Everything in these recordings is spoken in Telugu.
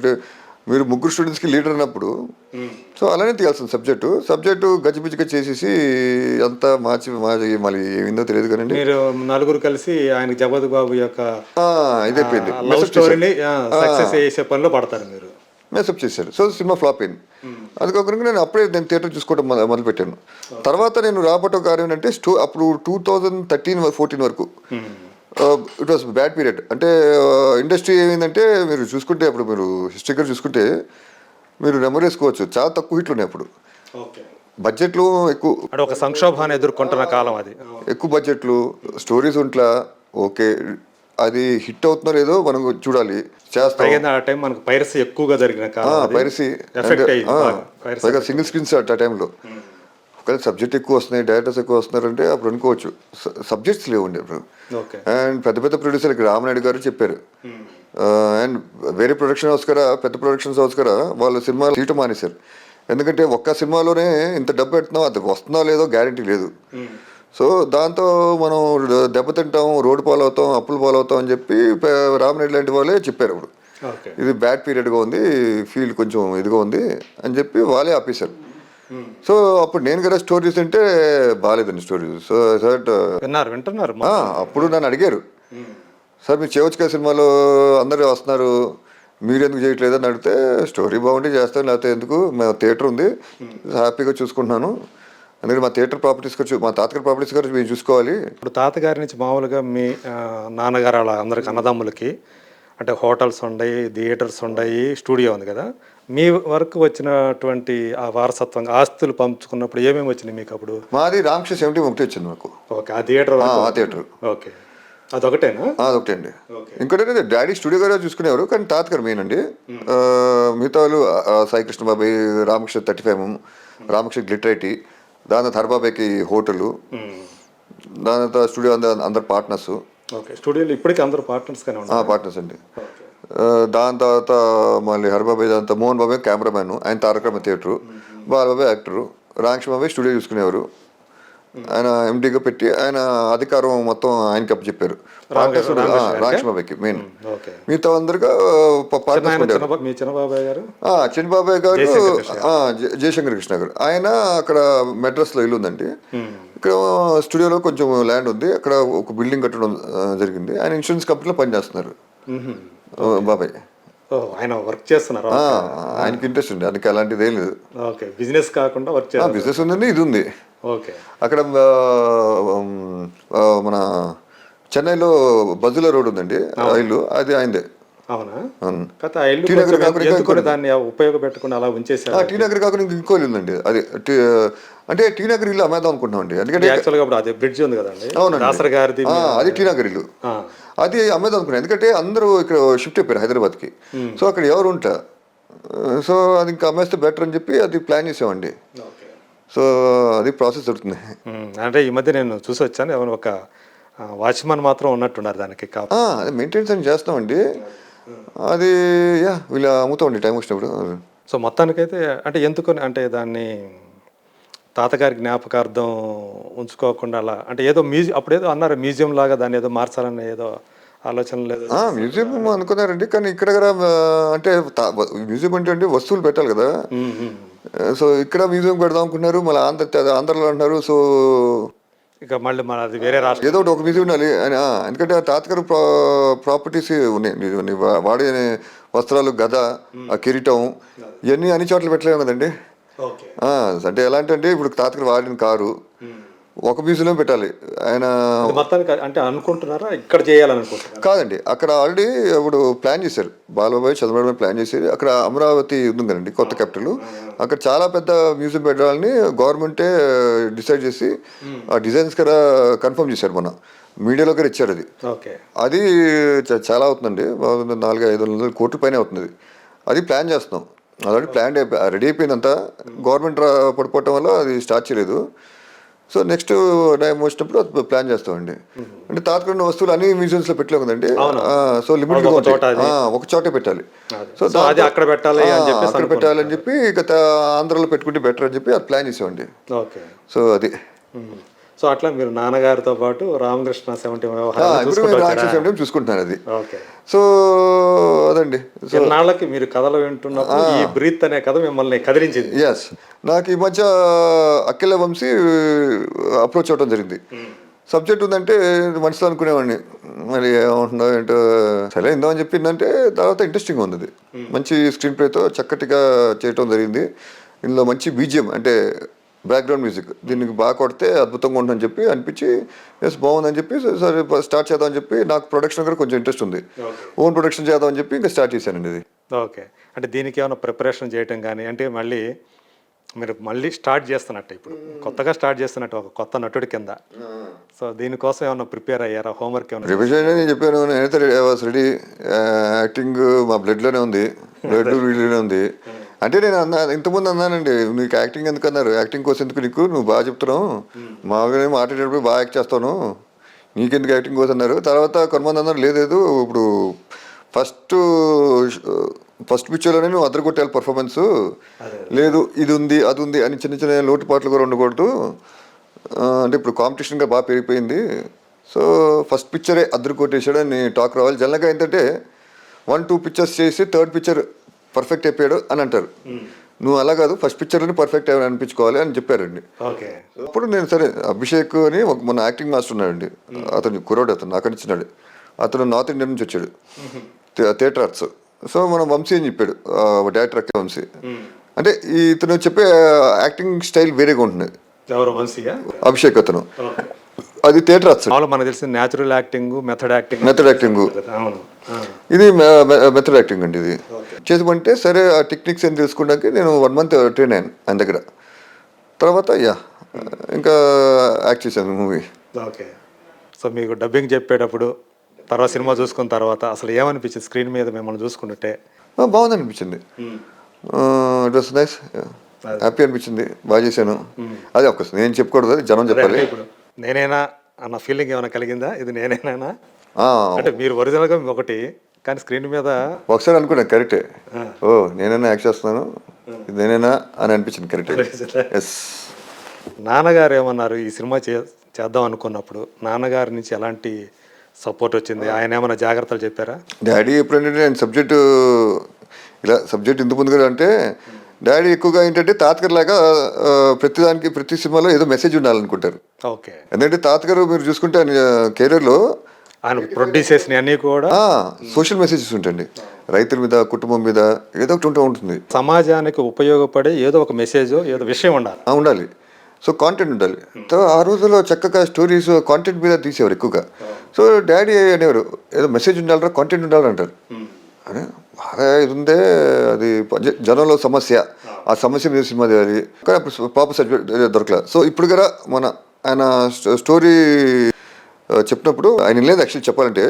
అంటే మీరు ముగ్గురు స్టూడెంట్స్కి లీడర్ అన్నప్పుడు సో అలానే తీయాల్సింది సబ్జెక్టు గజిబిజిగా చేసేసి అంతా మార్చి మళ్ళీ ఏమిందో తెలియదు కానీ మీరు నలుగురు కలిసి ఆయన జగపతి బాబు యొక్క ఇది అయిపోయింది లవ్ స్టోరీని సక్సెస్ చేసే పనిలో పడతారు మీరు. మెసప్ చేశారు. సో సినిమా ఫ్లాప్ అయింది. అది కాకుండా నేను థియేటర్ చూసుకోవడం మొదలుపెట్టాను. తర్వాత నేను రాబట్టో కార్యం ఏంటంటే అప్పుడు 2013-14 వరకు ఇట్ వాస్ బ్యాడ్ పీరియడ్. అంటే ఇండస్ట్రీ ఏమైందంటే మీరు చూసుకుంటే అప్పుడు మీరు హిస్టరీ చూసుకుంటే మీరు నెంబర్ వేసుకోవచ్చు, చాలా తక్కువ హిట్లు ఉన్నాయి అప్పుడు. బడ్జెట్లు ఎక్కువ, అంటే ఒక సంక్షోభాన్ని ఎదుర్కొంటున్న కాలం అది. ఎక్కువ బడ్జెట్లు, స్టోరీస్ ఉంట్లా ఓకే, అది హిట్ అవుతుందో లేదో మనం చూడాలి. చేస్తాం. ఆ టైం మనకు పైరసీ ఎక్కువగా జరిగిన కాలం. పైరసీ పైగా సింగిల్ స్క్రీన్స్ ఆ టైంలో. ఒకవేళ సబ్జెక్ట్ ఎక్కువ వస్తున్నాయి, డైరెక్టర్స్ ఎక్కువ వస్తున్నారంటే అప్పుడు అనుకోవచ్చు. సబ్జెక్ట్స్ లేవండి అప్పుడు. అండ్ పెద్ద పెద్ద ప్రొడ్యూసర్కి రామనాయుడు గారు చెప్పారు. అండ్ వేరే ప్రొడక్షన్ హౌస్ కదా, పెద్ద ప్రొడక్షన్స్ హౌస్ కదా, వాళ్ళు సినిమాలు తీయటం మానేశారు. ఎందుకంటే ఒక్క సినిమాలోనే ఇంత డబ్బు పెడుతున్నాం, అది వస్తుందో లేదో గ్యారంటీ లేదు. సో దాంతో మనం దెబ్బతింటాం, రోడ్డు పాలవుతాం, అప్పులు పాలవుతాం అని చెప్పి రామనాయుడు లాంటి వాళ్ళే చెప్పారు అప్పుడు. ఇది బ్యాడ్ పీరియడ్గా ఉంది, ఫీల్డ్ కొంచెం ఇదిగా ఉంది అని చెప్పి వాళ్ళే ఆపేశారు. సో అప్పుడు నేను కదా స్టోరీస్ అంటే బాగాలేదండి స్టోరీస్. సో వింటున్నారు. అప్పుడు నన్ను అడిగారు, సార్ మీరు చేయవచ్చు కదా సినిమాలో, అందరూ వస్తున్నారు, మీరు ఎందుకు చేయట్లేదు అని అడిగితే, స్టోరీ బాగుంటే చేస్తాను, లేకపోతే ఎందుకు, మా థియేటర్ ఉంది, హ్యాపీగా చూసుకుంటున్నాను, అందుకని మా థియేటర్ ప్రాపర్టీస్ మా తాతగారి ప్రాపర్టీస్ గారు మీరు చూసుకోవాలి. ఇప్పుడు తాతగారి నుంచి మామూలుగా మీ నాన్నగారు అలా అందరికి అన్నదమ్ములకి అంటే హోటల్స్ ఉన్నాయి, థియేటర్స్ ఉన్నాయి, స్టూడియో ఉంది కదా, మీ వరకు వచ్చినటువంటి ఆ వారసత్వంగా ఆస్తులు పంచుకున్నప్పుడు ఏమేమి వచ్చినాయి మీకు అప్పుడు? మాది రామకృష్ణ 71 వచ్చింది మాకు. ఓకే, ఆ థియేటర్. ఓకే, అదొకటేనా? అదొకటే అండి. ఇంకోటి డాడీ స్టూడియో గారు చూసుకునేవారు, కానీ తాతగారు మెయిన్ అండి. మిగతా వాళ్ళు సాయికృష్ణ బాబాయ్, రామకృష్ణ 35, రామకృష్ణ గ్లిటర్ ఐటీ, దాని హరబాబాయ్కి హోటలు, దాని తర్వాత స్టూడియో అందరు పార్ట్నర్స్. స్టూడియోలో ఇప్పటికీ అందరూ పార్ట్నర్స్ అండి. దాని తర్వాత మళ్ళీ హరబాబాయ్, దాంతో మోహన్ బాబాయ్ కెమెరామ్యాన్, ఆయన తారకరామ థియేటరు, బాలబాబాయ్ యాక్టరు, రామకృష్ణ బాబాయ్ స్టూడియో చూసుకునేవారు. ఆయన ఎండీగా పెట్టి ఆయన అధికారం మొత్తం ఆయనకి అప్పు చెప్పారు. రామకృష్ణ బాబాయ్కి మెయిన్, మిగతా అందరిగా చిన్నబాబాయ్ గారు జయశంకర్ కృష్ణ గారు. ఆయన అక్కడ మెడ్రాస్లో ఇల్లు ఉందండి. ఇక్కడ స్టూడియోలో కొంచెం ల్యాండ్ ఉంది, అక్కడ ఒక బిల్డింగ్ కట్టడం జరిగింది. ఆయన ఇన్సూరెన్స్ కంపెనీలో పనిచేస్తున్నారు బాబాయ్. ఆయన వర్క్ చేస్తున్నారు. ఆయనకి ఇంట్రెస్ట్ ఉంది, ఆయనకి అలాంటిది ఏం లేదు. బిజినెస్ కాకుండా బిజినెస్ ఉందండి, ఇది ఉంది. అక్కడ మన చెన్నైలో బజులా రోడ్ ఉందండి, ఇల్లు అది ఆయనదే. ఉపయోగపెట్టుకుని టీ నగర్ కాకుండా ఇంకో ఇల్లు ఉందండి, అది అంటే టీ నగర్ ఇల్లు అమ్మేద్దాం అనుకుంటున్నాం అండి. ఎందుకంటే బ్రిడ్జ్ ఉంది కదండి, అది టీ నగర్ ఇల్లు, అది అమ్మేద్దాం అనుకున్నాను. ఎందుకంటే అందరూ ఇక్కడ షిఫ్ట్ అయిపోయారు హైదరాబాద్కి. సో అక్కడ ఎవరు ఉంటా, సో అది ఇంకా అమ్మేస్తే బెటర్ అని చెప్పి అది ప్లాన్ చేసామండి. సో అది ప్రాసెస్ జరుగుతుంది. అంటే ఈ మధ్య నేను చూసి వచ్చాను, ఎవరు ఒక వాచ్మెన్ మాత్రం ఉన్నట్టున్నారు దానికి. అది మెయింటెనెన్స్ అని చేస్తామండి, అది వీళ్ళు అమ్ముతామండి టైం వచ్చినప్పుడు. సో మొత్తానికైతే అంటే ఎందుకని అంటే దాన్ని తాతగారి జ్ఞాపకార్థం ఉంచుకోకుండా అలా అంటే ఏదో అప్పుడు ఏదో అన్నారు మ్యూజియం లాగా దాన్ని ఏదో మార్చాలని ఏదో ఆలోచన లేదు. మ్యూజియం అనుకున్నారండి, కానీ ఇక్కడ అంటే మ్యూజియం అంటే వస్తువులు పెట్టాలి కదా. సో ఇక్కడ మ్యూజియం పెడదాం అనుకున్నారు, మళ్ళీ ఆంధ్రలో అంటున్నారు. సో ఇక మళ్ళీ మన అది వేరే రాష్ట్రం ఏదో ఒకటి ఒక మ్యూజియం ఉండాలి. ఎందుకంటే తాతగారు ప్రాపర్టీస్ ఉన్నాయి, వాడే వస్త్రాలు, గద, కిరీటం, ఇవన్నీ అన్ని చోట్ల పెట్టలేము కదండి. అంటే ఎలాంటి అంటే ఇప్పుడు తాతగారు వాడిన కారు ఒక మ్యూజియంలో పెట్టాలి. ఆయన మొత్తానికి అంటే అనుకుంటున్నారా ఇక్కడ చేయాలనుకుంటున్నారు? కాదండి, అక్కడ ఆల్రెడీ ఇప్పుడు ప్లాన్ చేశారు, బాలబాబాయ్ చంద్రబాబు ప్లాన్ చేశారు. అక్కడ అమరావతి ఉంది కదండి, కొత్త క్యాపిటల్, అక్కడ చాలా పెద్ద మ్యూజియం పెట్టాలని గవర్నమెంటే డిసైడ్ చేసి ఆ డిజైన్స్ కూడా కన్ఫర్మ్ చేశారు. మొన్న మీడియాలో కూడా ఇచ్చారు. అది చాలా అవుతుందండి, 400-500 కోట్ల పైన అవుతుంది. అది ప్లాన్ చేస్తున్నాం, ఆల్రెడీ ప్లాన్ రెడీ అయిపోయిందంతా. గవర్నమెంట్ పడిపోవటం వల్ల అది స్టార్ట్ చేయలేదు. సో నెక్స్ట్ టైం వచ్చినప్పుడు అది ప్లాన్ చేస్తామండి. అంటే తాతగారి వస్తువులు అన్ని మ్యూజియంస్ లో పెట్టలేము కదండి. సో లిమిట్ ఒక చోటే పెట్టాలి. సో అక్కడ పెట్టాలని చెప్పి ఇక ఆంధ్రాలో పెట్టుకుంటే బెటర్ అని చెప్పి అది ప్లాన్ చేసామండి. సో అది సో అట్లా మీరు నాన్నగారితో పాటు రామకృష్ణ 70 వ్యవహారాలు ఇప్పుడు చూసుకుంటూ నేను వచ్చారా? యాక్షన్ చేయడం చూసుకుంటున్నాను అది. ఓకే. సో అదండి. సో ఎన్నాళ్ళకి మీరు కథలు వింటున్నప్పుడు ఈ బ్రీత్ అనే కథ మిమ్మల్ని కదిలించింది. ఎస్, నాకు ఈ మధ్య అఖిల వంశీ అప్రోచ్ అవ్వడం జరిగింది. సబ్జెక్ట్ ఉందంటే మనసులో అనుకునేవాడిని, మరి ఏమంటుందో ఏంటో సరే ఇందామని చెప్పిందంటే తర్వాత ఇంట్రెస్టింగ్ ఉంది అది. మంచి స్క్రీన్ ప్లేతో చక్కటిగా చేయటం జరిగింది. ఇందులో మంచి బీజిఎం అంటే బ్యాక్గ్రౌండ్ మ్యూజిక్ దీనికి బాగా కొడితే అద్భుతంగా ఉంటుందని చెప్పి అనిపించి ఎస్ బాగుందని చెప్పి సరే స్టార్ట్ చేద్దామని చెప్పి నాకు ప్రొడక్షన్ కూడా కొంచెం ఇంట్రెస్ట్ ఉంది. ఓన్ ప్రొడక్షన్ చేద్దామని చెప్పి ఇంకా స్టార్ట్ చేశానండి ఇది. ఓకే. అంటే దీనికి ఏమైనా ప్రిపరేషన్ చేయటం కానీ, అంటే మీరు మళ్ళీ స్టార్ట్ చేస్తున్నట్టు, ఇప్పుడు కొత్తగా స్టార్ట్ చేస్తున్నట్టు ఒక కొత్త నటుడి కింద. సో దీనికోసం ఏమైనా ప్రిపేర్ అయ్యారా? హోంవర్క్ ఏమైనా? ప్రిపరేషన్ నేను చెప్పాను, నేనైతే రెడీ. యాక్టింగ్ మా బ్లడ్లోనే ఉంది, బ్లడ్ వీడియోనే ఉంది. అంటే నేను ఇంతకుముందు అన్నానండి, నీకు యాక్టింగ్ ఎందుకు అన్నారు, యాక్టింగ్ కోసం ఎందుకు నీకు, నువ్వు బాగా చెప్తున్నావు, మామూలుగా మాట్లాడేటప్పుడు బాగా యాక్ట్ చేస్తాను, నీకెందుకు యాక్టింగ్ కోసం అన్నారు. తర్వాత కొంతమంది అన్నారు లేదు ఇప్పుడు ఫస్ట్ పిక్చర్లోనే నువ్వు అదరగొట్టాలి పర్ఫార్మెన్స్, లేదు ఇది ఉంది అది ఉంది అని చిన్న చిన్న లోటుపాట్లు కూడా ఉండకూడదు. అంటే ఇప్పుడు కాంపిటీషన్గా బాగా పెరిగిపోయింది, సో ఫస్ట్ పిక్చరే అదరగొట్టేసాడు అని టాక్ రావాలి. జనరల్గా ఏంటంటే 1-2 పిక్చర్స్ చేసి థర్డ్ పిక్చర్ పర్ఫెక్ట్ అయిపోయాడు అని అంటారు. నువ్వు అలా కాదు, ఫస్ట్ పిక్చర్లోనే పర్ఫెక్ట్ అనిపించుకోవాలి అని చెప్పారండి. ఓకే. అప్పుడు నేను సరే అభిషేక్ అని మన యాక్టింగ్ మాస్టర్ ఉన్నాడండి, అతను కుర్రోడు, అతను నాకు నచ్చినాడు. అతను నార్త్ ఇండియా నుంచి వచ్చాడు, థియేటర్ ఆర్ట్స్. సో మనం వంశీ అని చెప్పాడు, డైరెక్టర్ అఖిల వంశీ. అంటే ఇతను చెప్పే యాక్టింగ్ స్టైల్ వేరేగా ఉంటుంది. ఎవరు? వంశీయా? అభిషేక్ అతను, అది థియేటర్ ఆర్ట్స్. మనకు తెలిసిన న్యాచురల్ యాక్టింగ్, మెథడ్ యాక్టింగ్. అవును. ఇది మెథడ్ యాక్టింగ్ అండి. ఇది చేసామంటే సరే ఆ టెక్నిక్స్ ఏం తెలుసుకోవడానికి నేను 1 month ట్రైన్ అయ్యాను ఆయన దగ్గర. తర్వాత ఇంకా యాక్ట్ చేశాను మూవీ. ఓకే. సో మీకు డబ్బింగ్ చెప్పేటప్పుడు తర్వాత సినిమా చూసుకున్న తర్వాత అసలు ఏమనిపించింది స్క్రీన్ మీద మిమ్మల్ని చూసుకుంటే? బాగుంది అనిపించింది, ఇట్ వాస్ నైస్, హ్యాపీ అనిపించింది, బాగా చేశాను. అది ఒక్కసారి నేను చెప్పకూడదు, అది జనం చెప్పాలి. ఇప్పుడు నేనేనా అన్న ఫీలింగ్ ఏమైనా కలిగిందా? ఇది నేనేనా అంటే మీరు ఒరిజినల్గా ఒకటి, కానీ స్క్రీన్ మీద ఒకసారి అనుకున్నాను కరెక్టే, ఓ నేనైనా యాక్ట్ చేస్తున్నాను, ఇది నేనైనా అని అనిపించింది కరెక్టే. ఎస్. నాన్నగారు ఏమన్నారు ఈ సినిమా చేద్దాం అనుకున్నప్పుడు? నాన్నగారి నుంచి ఎలాంటి సపోర్ట్ వచ్చింది? ఆయన ఏమైనా జాగ్రత్తలు చెప్పారా? డాడీ ఎప్పుడంటే నేను సబ్జెక్టు ఇలా సబ్జెక్ట్ ఇంత ముందుగా అంటే డాడీ ఎక్కువగా ఏంటంటే తాతగారు లాగా ప్రతిదానికి ప్రతి సినిమాలో ఏదో మెసేజ్ ఉండాలనుకుంటారు. ఓకే. ఎందుకంటే తాతగారు మీరు చూసుకుంటే ఆయన కెరీర్లో ఆయన ప్రొడ్యూస్ చేసిన అన్నీ కూడా సోషల్ మెసేజెస్ ఉంటాయండి, రైతుల మీద, కుటుంబం మీద ఏదో ఒకటి ఉంటుంది. సమాజానికి ఉపయోగపడే ఏదో ఒక మెసేజ్, ఏదో విషయం ఉండాలి. సో కాంటెంట్ ఉండాలి. ఆ రోజుల్లో చక్కగా స్టోరీస్ కాంటెంట్ మీద తీసేవారు ఎక్కువగా. సో డాడీ అనేవారు ఏదో మెసేజ్ ఉండాలరా, కాంటెంట్ ఉండాలంటారు. అరే బాగా ఇది ఉందే, అది జనంలో సమస్య, ఆ సమస్య మీద సినిమా తీయాలి. కానీ అప్పుడు పాప సర్టిఫికేట్ దొరకలేదు. సో ఇప్పుడు కూడా ఆయన స్టోరీ చెప్పినప్పుడు ఆయన లేదు యాక్చువల్లీ చెప్పాలంటే,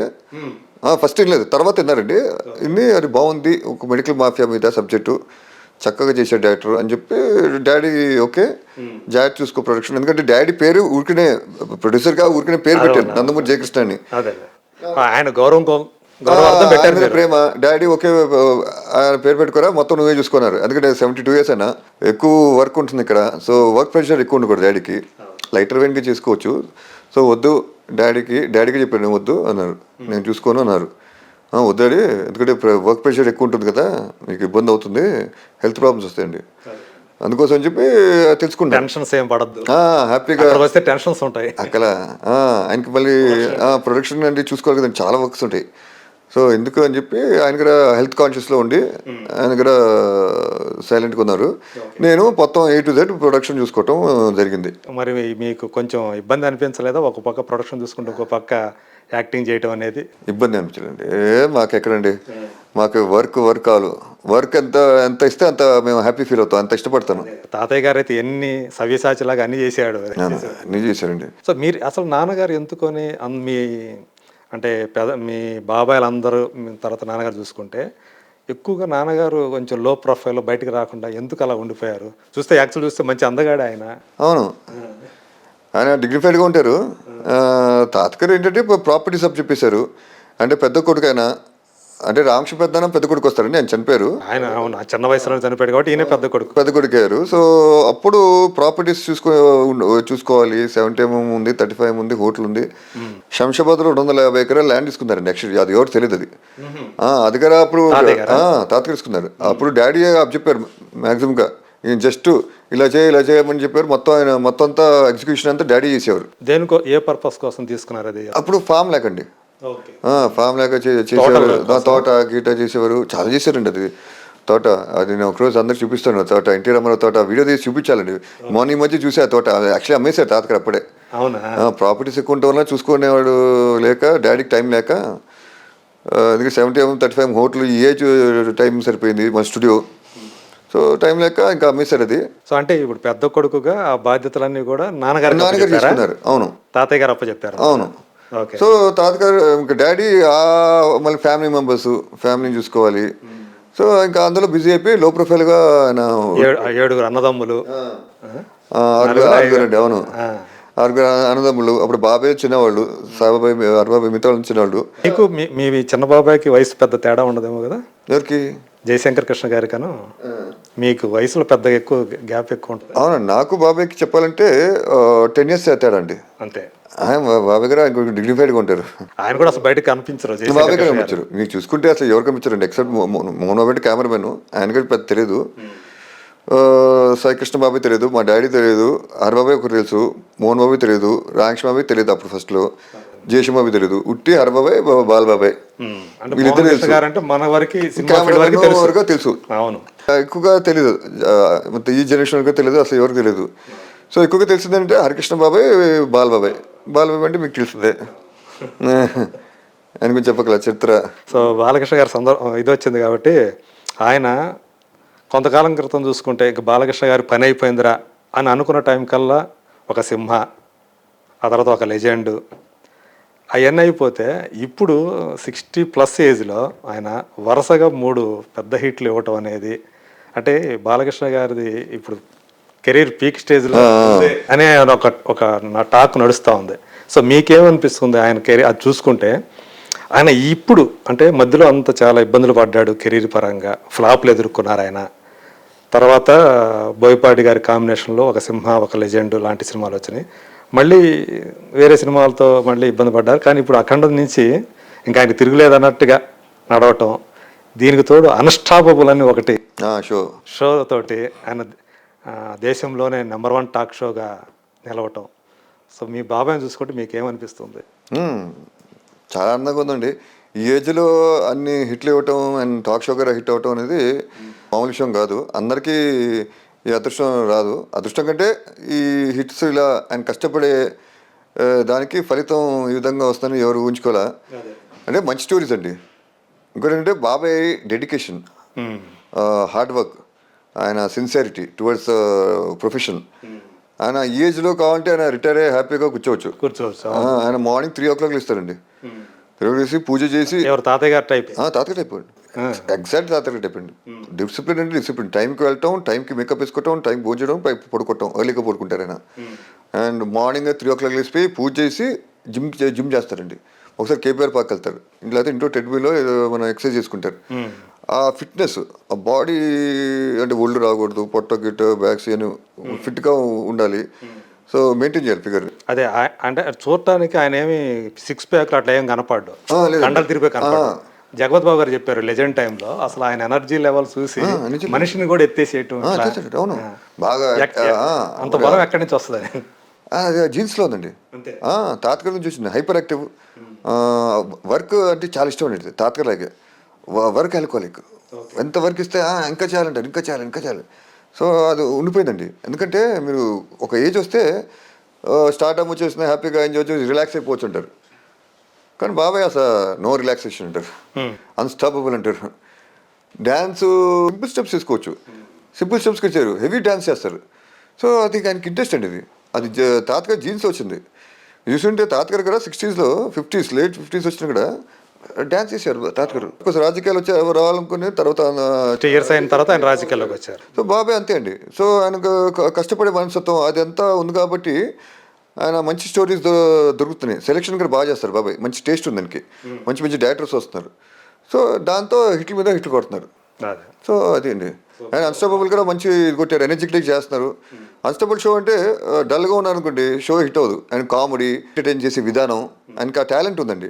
ఫస్ట్ వినలేదు, తర్వాత విన్నారండి. అది బాగుంది, ఒక మెడికల్ మాఫియా మీద సబ్జెక్టు చక్కగా చేశాడు డైరెక్టర్ అని చెప్పి డాడీ ఓకే డాడీ చూసుకో ప్రొడక్షన్. ఎందుకంటే డాడీ పేరు ఊరికనే ప్రొడ్యూసర్గా ఊరికనే పేరు పెట్టారు, నందమూరి జయకృష్ణ అని. ఆయన గౌరవం ప్రేమ. డాడీ ఓకే ఆయన పేరు పెట్టుకోరా, మొత్తం నువ్వే చూసుకున్నారు. ఎందుకంటే 72 years అయినా ఎక్కువ వర్క్ ఉంటుంది ఇక్కడ, సో వర్క్ ప్రెషర్ ఎక్కువ ఉండకూడదు డాడీకి, లైటర్ వెయిన్గా చేసుకోవచ్చు. సో వద్దు డాడీకి చెప్పాను, నేను వద్దు అన్నారు, నేను చూసుకోను అన్నారు. వద్దాడి, ఎందుకంటే వర్క్ ప్రెషర్ ఎక్కువ ఉంటుంది కదా, మీకు ఇబ్బంది అవుతుంది, హెల్త్ ప్రాబ్లమ్స్ వస్తాయండి, అందుకోసం అని చెప్పి తెలుసుకుంటాను. టెన్షన్స్ ఏం పడద్దు, హ్యాపీగా వస్తే టెన్షన్స్ ఉంటాయి అక్కడ. ఆయనకి మళ్ళీ ప్రొడక్షన్ అంటే చూసుకోవాలి కదండి, చాలా వర్క్స్ ఉంటాయి. సో ఎందుకు అని చెప్పి ఆయన కూడా హెల్త్ కాన్షియస్లో ఉండి ఆయన కూడా సైలెంట్గా ఉన్నారు. నేను మొత్తం A to Z ప్రొడక్షన్ చూసుకోవటం జరిగింది. మరి మీకు కొంచెం ఇబ్బంది అనిపించలేదా? ఒక పక్క ప్రొడక్షన్ చూసుకుంటే ఒక పక్క యాక్టింగ్ చేయటం అనేది ఇబ్బంది అనిపించలేండి. మాకు ఎక్కడండి, మాకు వర్క్ ఎంత ఇస్తే అంత మేము హ్యాపీ ఫీల్ అవుతాం, అంత ఇష్టపడతాను. తాతయ్య గారు అయితే ఎన్ని సవ్యసాచిలాగా అన్ని చేశాడు, అన్ని చేశారండి. సో మీరు అసలు నాన్నగారు ఎందుకొని మీ బాబాయిలు అందరూ తర్వాత నాన్నగారు చూసుకుంటే ఎక్కువగా నాన్నగారు కొంచెం లో ప్రొఫైల్లో బయటకు రాకుండా ఎందుకు అలా ఉండిపోయారు? చూస్తే మంచి అందగాడు ఆయన. అవును, ఆయన డిగ్నిఫైడ్గా ఉంటారు. తాతగారు ఏంటంటే ప్రాపర్టీస్ అప్ చెప్పేశారు, అంటే పెద్ద కొడుకు ఆయన అంటే రామకృష్ణ పెద్దనం పెద్ద కొడుకు వస్తారండి, ఆయన చనిపోయారు. ఆయన అవును చిన్న వయసులో చనిపోయాడు కాబట్టి ఈయన పెద్ద కొడుకు. పెద్ద కొడుకారు. సో అప్పుడు ప్రాపర్టీస్ చూసుకోవాలి. 70 ఉంది, 35 ఉంది, హోటల్ ఉంది. శంషాబాద్లో 250 ఎకరాలు ల్యాండ్ తీసుకున్నారండి. యాక్చువల్లీ అది ఎవరు తెలియదు అది. అది కదా అప్పుడు తాతగారు తీసుకున్నారు. అప్పుడు డాడీ చెప్పారు మ్యాక్సిమంగా ఈయన జస్ట్ ఇలా చేయమని చెప్పారు. మొత్తం అంతా ఎగ్జిక్యూషన్ అంతా డాడీ చేసేవారు. దేనికో ఏ పర్పస్ కోసం తీసుకున్నారు అది? అప్పుడు ఫామ్ లేకండి, ఫామ్ లేక చేసేవారు. తోట గీట చేసేవారు, చాలా చేశారండి అది తోట. అది నేను ఒకరోజు అందరికి చూపిస్తాను తోట, ఎన్టీ రామారావు తోట వీడియో తీసి చూపించాలండి. మార్నింగ్ మధ్య చూసే ఆ తోట యాక్చువల్లీ అమ్మేశారు తాతగారు అప్పుడే. ప్రాపర్టీస్ ఎక్కువ ఉండటం వల్ల చూసుకునేవాడు లేక, డాడీకి టైం లేక, అందుకే 70-35 హోటల్ ఈ ఏజ్ టైం సరిపోయింది మన స్టూడియో. సో టైం లేక ఇంకా అమ్మేశారు అది. సో అంటే ఇప్పుడు పెద్ద కొడుకుగా ఆ బాధ్యతలన్నీ కూడా నాన్నగారు తీసుకున్నారు. అవును, తాతయ్య గారు అప్పచెప్పారు. అవును. సో తాతగారు ఇంకా డాడీ మళ్ళీ ఫ్యామిలీ మెంబర్స్, ఫ్యామిలీని చూసుకోవాలి. సో ఇంకా అందులో బిజీ అయిపోయి లో ప్రొఫైల్గా ఆయన 7 అన్నదమ్ములు, ఆరుగురు అండి. అవును, 6 అన్నదమ్ములు. అప్పుడు బాబాయ్ చిన్నవాళ్ళు, సాబాబాయ్, అరబాబాయ్ మిగతా వాళ్ళు చిన్నవాళ్ళు. మీకు మీ చిన్న బాబాయ్కి వయసు పెద్ద తేడా ఉండదేమో కదా? ఎవరికి? జయశంకర్ కృష్ణ గారికను మీకు వయసులో పెద్ద ఎక్కువ గ్యాప్ ఎక్కువ ఉంటుంది. అవునండి, నాకు బాబాయ్కి చెప్పాలంటే 10 years తేడా అండి అంతే. బాబాయ్ గారు ఆయన డిగ్నిఫైడ్గా ఉంటారు. ఆయన కూడా అసలు బయటకు కనిపించరు. బాబాయ్ గారు కనిపించరు. మీకు చూసుకుంటే అసలు ఎవరు కనిపించారండి ఎక్సెప్ట్ మోహన్ బాబు కెమెరామెన్. ఆయన కూడా పెద్ద తెలియదు. సాయికృష్ణ బాబాయ్ తెలియదు, మా డాడీ తెలియదు, హరబాబాయ్ ఒకరు తెలుసు, మోహన్ బాబాయ్ తెలియదు, రామకృష్ణ బాబాయ్ తెలియదు అప్పుడు ఫస్ట్లో, జయశం బాబాయ్ తెలియదు, ఉట్టి హరబాబాయ్, బాలబాబాయ్ వీళ్ళిద్దరు తెలుసు. తెలుసు, ఎక్కువగా తెలీదు. ఈ జనరేషన్ వరకు తెలియదు, అసలు ఎవరికి తెలియదు. సో ఎక్కువగా తెలిసిందంటే హరికృష్ణ బాబాయ్, బాలబాబాయ్. బాలబాబాయ్ అంటే మీకు తెలిసిందే, ఆయన గురించి చెప్పగల చరిత్ర. సో బాలకృష్ణ గారి ఇది వచ్చింది కాబట్టి ఆయన కొంతకాలం క్రితం చూసుకుంటే ఇంక బాలకృష్ణ గారి పని అయిపోయిందిరా అని అనుకున్న టైం కల్లా ఒక సింహ, ఆ తర్వాత ఒక లెజెండ్, అవన్నీ అయిపోతే ఇప్పుడు 60+ ఏజ్లో ఆయన వరుసగా 3 పెద్ద హిట్లు ఇవ్వటం అనేది, అంటే బాలకృష్ణ గారిది ఇప్పుడు కెరీర్ పీక్ స్టేజ్లో అనే ఒక నా టాక్ నడుస్తూ ఉంది. సో మీకేమనిపిస్తుంది ఆయన కెరీర్ అది చూసుకుంటే? ఆయన ఇప్పుడు అంటే మధ్యలో అంత చాలా ఇబ్బందులు పడ్డాడు కెరీర్ పరంగా, ఫ్లాప్లు ఎదుర్కొన్నారు ఆయన. తర్వాత బోయపాటి గారి కాంబినేషన్లో ఒక సింహ, ఒక లెజెండ్ లాంటి సినిమాలు వచ్చినాయి. మళ్ళీ వేరే సినిమాలతో మళ్ళీ ఇబ్బంది పడ్డారు. కానీ ఇప్పుడు అఖండం నుంచి ఇంకా ఆయన తిరుగులేదన్నట్టుగా నడవటం, దీనికి తోడు అన్స్టాపబుల్ అని ఒకటి షో తోటి ఆయన దేశంలోనే నెంబర్ 1 టాక్ షోగా నిలవటం. సో మీ బాబాయ్ని చూసుకుంటే మీకు ఏమనిపిస్తుంది? చాలా అందంగా ఉందండి. ఈ ఏజ్లో అన్ని హిట్లు ఇవ్వటం అండ్ టాక్ షో గారు హిట్ అవ్వటం అనేది మామూలు విషయం కాదు. అందరికీ ఈ అదృష్టం రాదు. అదృష్టం కంటే ఈ హిట్స్ ఇలా ఆయన కష్టపడే దానికి ఫలితం ఈ విధంగా వస్తుందని ఎవరు ఊహించుకోలే. అంటే మంచి స్టోరీస్ అండి. ఇంకోటి ఏంటంటే బాబాయ్ డెడికేషన్, హార్డ్ వర్క్, ఆయన సిన్సియారిటీ టువర్డ్స్ ప్రొఫెషన్. ఆయన ఈ ఏజ్లో కావాలంటే ఆయన రిటైర్ అయ్యి హ్యాపీగా కూర్చోవచ్చు. ఆయన మార్నింగ్ 3 o'clock ఇస్తారండి. 3 o'clock పూజ చేసి, తాతయ్య గారు టైప్ అండి, ఎగ్జాక్ట్ తాతయ్య టైప్ అండి. డిసిప్లిన్ అంటే డిసిప్లిన్, టైంకి వెళ్ళటం, టైంకి మేకప్ వేసుకోవటం, టైం భోజనం చేయడం, పడుకోవటం, ఎర్లీగా పడుకుంటారు ఆయన. అండ్ మార్నింగ్ 3 o'clock లేచిపోయి పూజ చేసి జిమ్ చేస్తారండి. ఒకసారి కేపీఆర్ పార్క్ వెళ్తారు, ఇంట్లో అయితే ఇంట్లో టెడ్బీలో మనం ఎక్సర్సైజ్ చేసుకుంటారు. ఆ ఫిట్నెస్, ఆ బాడీ అంటే ఒళ్ళు రాకూడదు, పొట్ట గిట్ట బ్యాక్స్ అని ఫిట్గా ఉండాలి. సో మెయింటైన్ చేయాలి ఫిగర్. అదే అంటే చూడటానికి ఆయన ఏమి 6 pack అట్లా ఏం కనపడ్డు, కండలు తిరిగిపోయి కనపడ్డు. జగపతి బాబు గారు చెప్పారు లెజెండ్ టైంలో అసలు ఆయన ఎనర్జీ లెవెల్ చూసి మనిషిని కూడా ఎత్తేసేయటం. అవును, బాగా అంత బలం ఎక్కడి నుంచి వస్తుంది? జీన్స్లో ఉందండి. తాతగారి నుంచి వచ్చింది. హైపర్ యాక్టివ్, వర్క్ అంటే చాలా ఇష్టం అండి తాతగారిలాగే. వర్క్ ఆల్కోహాలిక్, ఎంత వర్క్ ఇస్తే ఇంకా చేయాలంటారు, ఇంకా చేయాలి. సో అది ఉండిపోయిందండి. ఎందుకంటే మీరు ఒక ఏజ్ వస్తే స్టార్ట్అప్ వచ్చేసిన హ్యాపీగా ఎంజాయ్ చేసి రిలాక్స్ అయిపోవచ్చు అంటారు. కానీ బాబాయ్ అసలు నో రిలాక్సేషన్ అంటారు, అన్స్టాపబుల్ అంటారు. డ్యాన్స్ సింపుల్ స్టెప్స్ తీసుకోవచ్చు, సింపుల్ స్టెప్స్కి వచ్చారు, హెవీ డ్యాన్స్ చేస్తారు. సో అది ఆయనకి ఇంట్రెస్ట్ అండి. అది తాతగారు జీన్స్ వచ్చింది. చూస్తుంటే తాతగారు కూడా 60s, 50s, లేట్ 50s వచ్చినా కూడా డ్యాన్స్ చేశారు తాతగారు. కొంచెం రాజకీయాలు రావాలనుకునే తర్వాత అయిన తర్వాత ఆయన రాజకీయాల్లోకి వచ్చారు. సో బాబాయ్ అంతే అండి. సో ఆయనకు కష్టపడే మనస్తత్వం అది అంతా ఉంది కాబట్టి ఆయన మంచి స్టోరీస్ దొరుకుతున్నాయి. సెలెక్షన్ కూడా బాగా చేస్తారు బాబాయ్, మంచి టేస్ట్ ఉంది దానికి, మంచి డైరెక్టర్స్ వస్తున్నారు. సో దాంతో హిట్ల మీద హిట్లు కొడుతున్నారు. అదే సో అది అండి. అండ్ అన్స్టాపబుల్ కూడా మంచి ఇది కొట్టారు, ఎనర్జెటిక్ చేస్తున్నారు. అన్స్టాపబుల్ షో అంటే డల్గా ఉన్నాను అనుకోండి, షో హిట్ అవ్వదు. అండ్ కామెడీ ఎంటర్టైన్ చేసే విధానం ఆయనకి ఆ టాలెంట్ ఉందండి.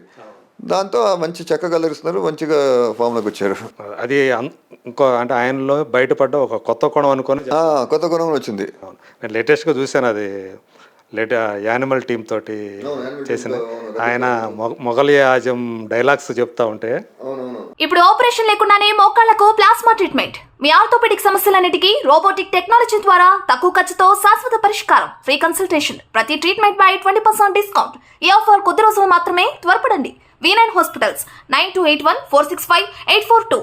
దాంతో మంచి చక్కగా కలరిస్తున్నారు, మంచిగా ఫామ్లోకి వచ్చారు. అది ఇంకో అంటే ఆయనలో బయటపడ్డ ఒక కొత్త కోణం అనుకొని కొత్త గుణం వచ్చింది. నేను లేటెస్ట్గా చూశాను అది. యానిమల్ టీమ్ తోటి చేసిన ఆయన మొఘల్ ఆజం డైలాగ్స్ చెప్తా ఉంటే. ఇప్పుడు ఆపరేషన్ లేకుండానే మోకాళ్లకు ప్లాస్మా ట్రీట్మెంట్. మీ ఆర్థోపెడిక్ సమస్యలన్నిటికీ రోబోటిక్ టెక్నాలజీ ద్వారా తక్కువ ఖర్చుతో శాశ్వత పరిష్కారం. Free consultation. ప్రతి ట్రీట్మెంట్ పై 20% డిస్కౌంట్. ఈ ఆఫర్ కొద్ది రోజులు మాత్రమే. త్వరపడండి. V9 hospitals 9281 465 842.